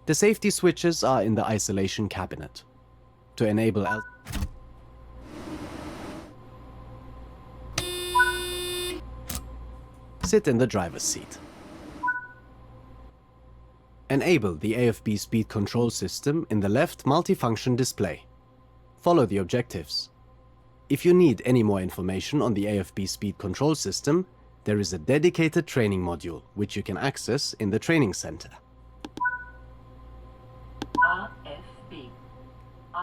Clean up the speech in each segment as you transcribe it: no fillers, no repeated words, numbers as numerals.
The safety switches are in the isolation cabinet. To enable sit in the driver's seat. Enable the AFB speed control system in the left multifunction display. Follow the objectives. If you need any more information on the AFB speed control system, there is a dedicated training module which you can access in the training center.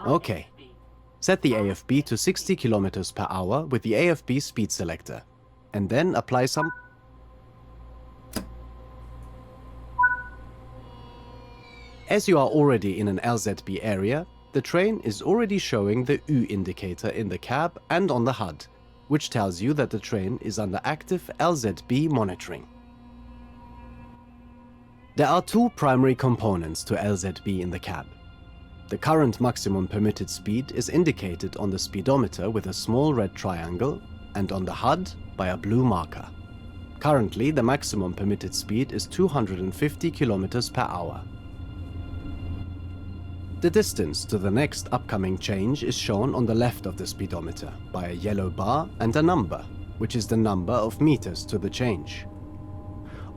Okay. Set the AFB to 60 km per hour with the AFB speed selector, and then apply some. As you are already in an LZB area, the train is already showing the U indicator in the cab and on the HUD, which tells you that the train is under active LZB monitoring. There are two primary components to LZB in the cab. The current maximum permitted speed is indicated on the speedometer with a small red triangle and on the HUD by a blue marker. Currently, the maximum permitted speed is 250 km per hour. The distance to the next upcoming change is shown on the left of the speedometer by a yellow bar and a number, which is the number of meters to the change.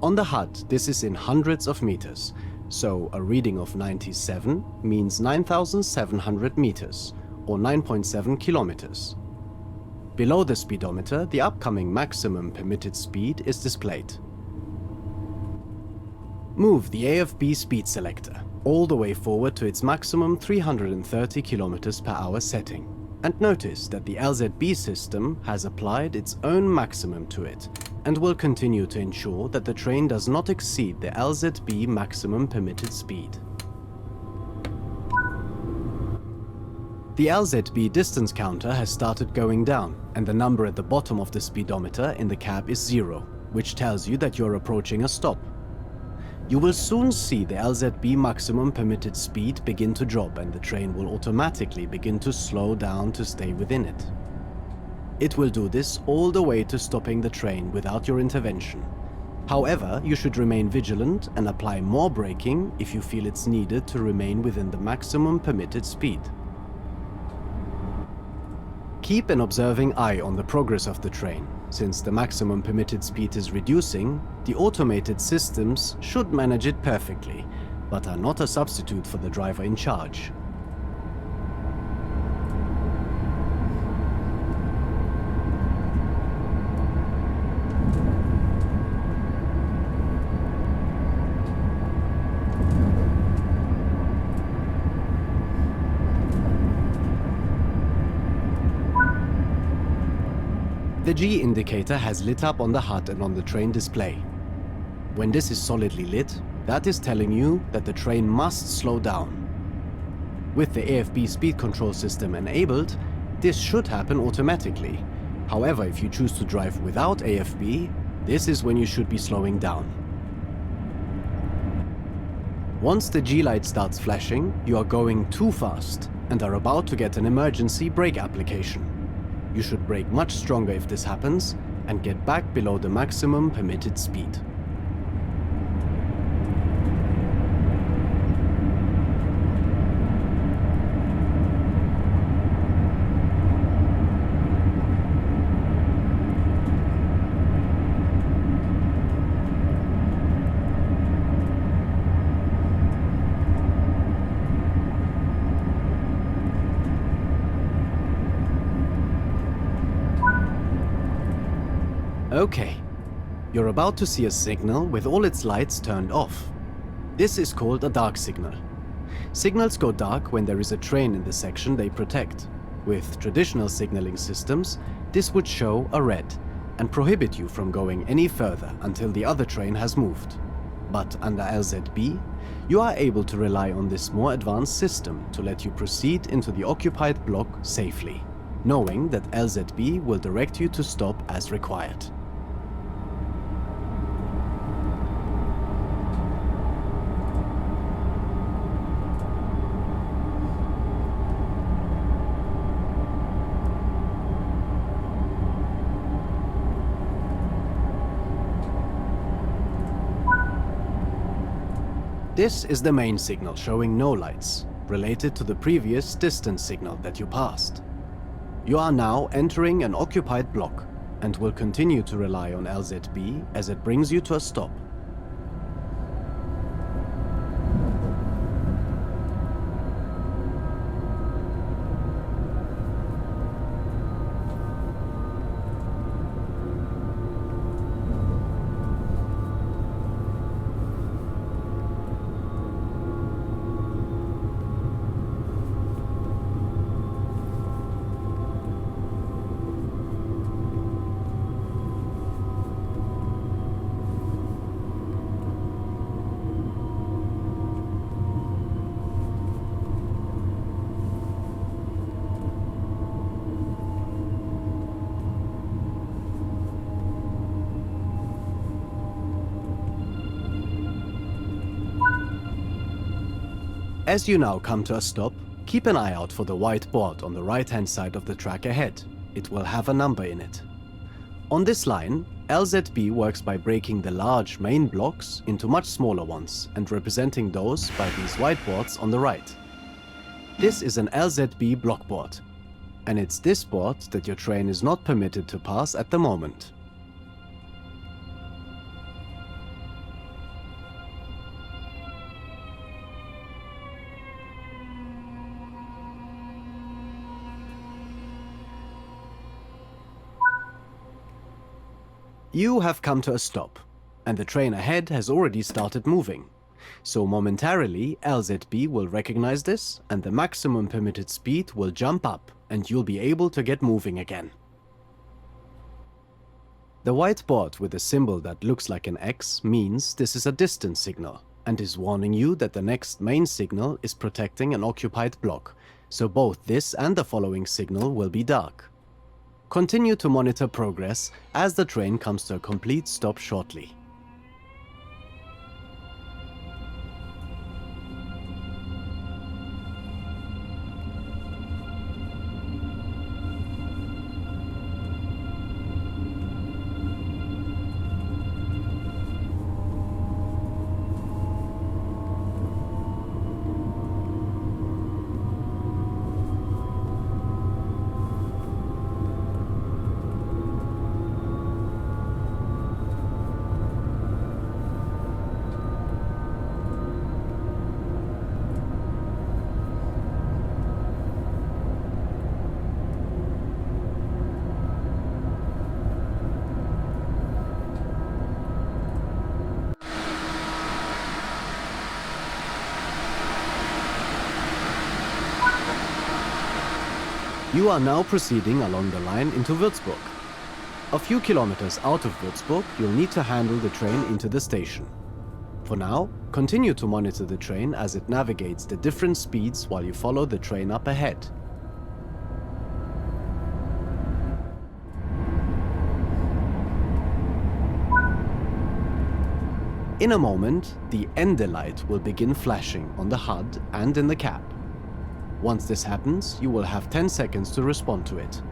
On the HUD, this is in hundreds of meters, so a reading of 97 means 9,700 meters, or 9.7 kilometers. Below the speedometer, the upcoming maximum permitted speed is displayed. Move the AFB speed selector all the way forward to its maximum 330 km per hour setting, and notice that the LZB system has applied its own maximum to it and will continue to ensure that the train does not exceed the LZB maximum permitted speed. The LZB distance counter has started going down, and the number at the bottom of the speedometer in the cab is 0, which tells you that you're approaching a stop. You will soon see the LZB maximum permitted speed begin to drop, and the train will automatically begin to slow down to stay within it. It will do this all the way to stopping the train without your intervention. However, you should remain vigilant and apply more braking if you feel it's needed to remain within the maximum permitted speed. Keep an observing eye on the progress of the train. Since the maximum permitted speed is reducing, the automated systems should manage it perfectly, but are not a substitute for the driver in charge. The G indicator has lit up on the HUD and on the train display. When this is solidly lit, that is telling you that the train must slow down. With the AFB speed control system enabled, this should happen automatically. However, if you choose to drive without AFB, this is when you should be slowing down. Once the G light starts flashing, you are going too fast and are about to get an emergency brake application. You should brake much stronger if this happens and get back below the maximum permitted speed. Okay, you're about to see a signal with all its lights turned off. This is called a dark signal. Signals go dark when there is a train in the section they protect. With traditional signaling systems, this would show a red and prohibit you from going any further until the other train has moved. But under LZB, you are able to rely on this more advanced system to let you proceed into the occupied block safely, knowing that LZB will direct you to stop as required. This is the main signal showing no lights, related to the previous distance signal that you passed. You are now entering an occupied block and will continue to rely on LZB as it brings you to a stop. As you now come to a stop, keep an eye out for the white board on the right-hand side of the track ahead. It will have a number in it. On this line, LZB works by breaking the large main blocks into much smaller ones and representing those by these white boards on the right. This is an LZB block board, and it's this board that your train is not permitted to pass at the moment. You have come to a stop, and the train ahead has already started moving. So momentarily, LZB will recognize this, and the maximum permitted speed will jump up, and you'll be able to get moving again. The white board with a symbol that looks like an X means this is a distance signal, and is warning you that the next main signal is protecting an occupied block, so both this and the following signal will be dark. Continue to monitor progress as the train comes to a complete stop shortly. You are now proceeding along the line into Würzburg. A few kilometers out of Würzburg, you'll need to handle the train into the station. For now, continue to monitor the train as it navigates the different speeds while you follow the train up ahead. In a moment, the Ende light will begin flashing on the HUD and in the cab. Once this happens, you will have 10 seconds to respond to it.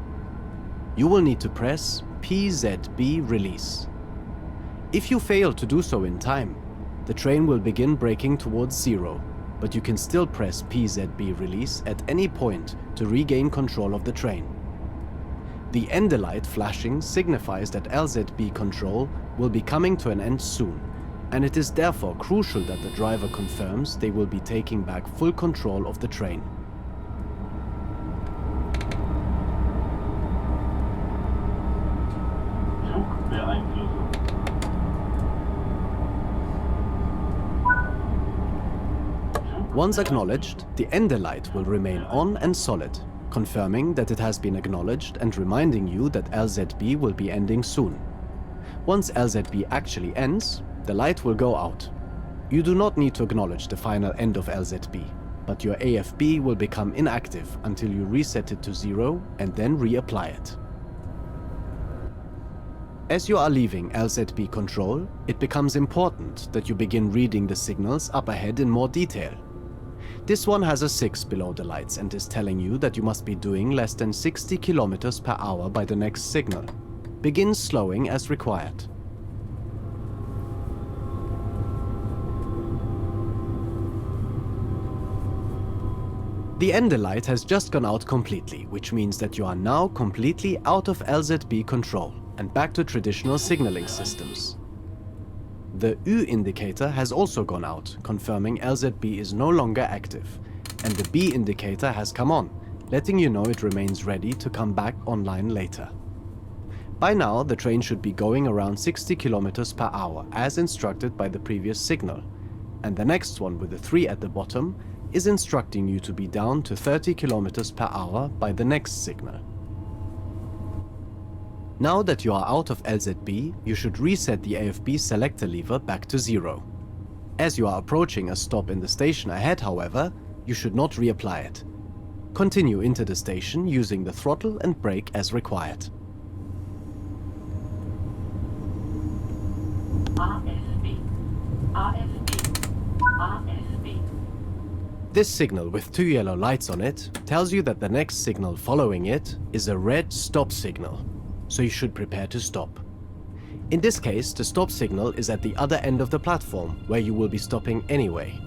You will need to press PZB release. If you fail to do so in time, the train will begin braking towards zero, but you can still press PZB release at any point to regain control of the train. The Ende light flashing signifies that LZB control will be coming to an end soon, and it is therefore crucial that the driver confirms they will be taking back full control of the train. Once acknowledged, the Ende light will remain on and solid, confirming that it has been acknowledged and reminding you that LZB will be ending soon. Once LZB actually ends, the light will go out. You do not need to acknowledge the final end of LZB, but your AFB will become inactive until you reset it to zero and then reapply it. As you are leaving LZB control, it becomes important that you begin reading the signals up ahead in more detail. This one has a 6 below the lights and is telling you that you must be doing less than 60 km per hour by the next signal. Begin slowing as required. The ender light has just gone out completely, which means that you are now completely out of LZB control and back to traditional signaling systems. The U indicator has also gone out, confirming LZB is no longer active, and the B indicator has come on, letting you know it remains ready to come back online later. By now, the train should be going around 60 km per hour as instructed by the previous signal, and the next one with the 3 at the bottom is instructing you to be down to 30 km per hour by the next signal. Now that you are out of LZB, you should reset the AFB selector lever back to 0. As you are approaching a stop in the station ahead, however, you should not reapply it. Continue into the station using the throttle and brake as required. RSB, RSB, RSB. This signal with 2 yellow lights on it tells you that the next signal following it is a red stop signal, so you should prepare to stop. In this case, the stop signal is at the other end of the platform, where you will be stopping anyway,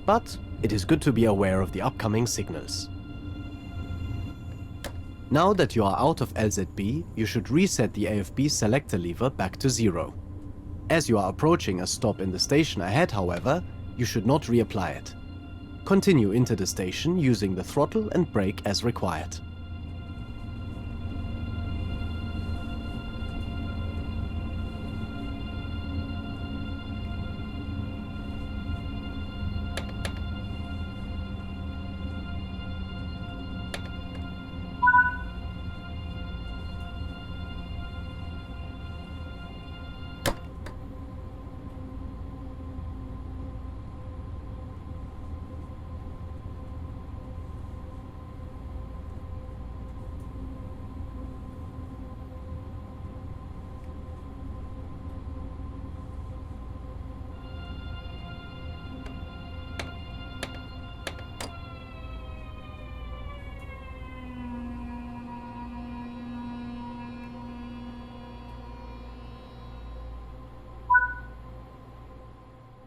but it is good to be aware of the upcoming signals. Now that you are out of LZB, you should reset the AFB selector lever back to 0. As you are approaching a stop in the station ahead, however, you should not reapply it. Continue into the station using the throttle and brake as required.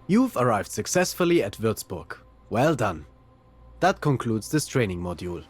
You've arrived successfully at Würzburg. Well done. That concludes this training module.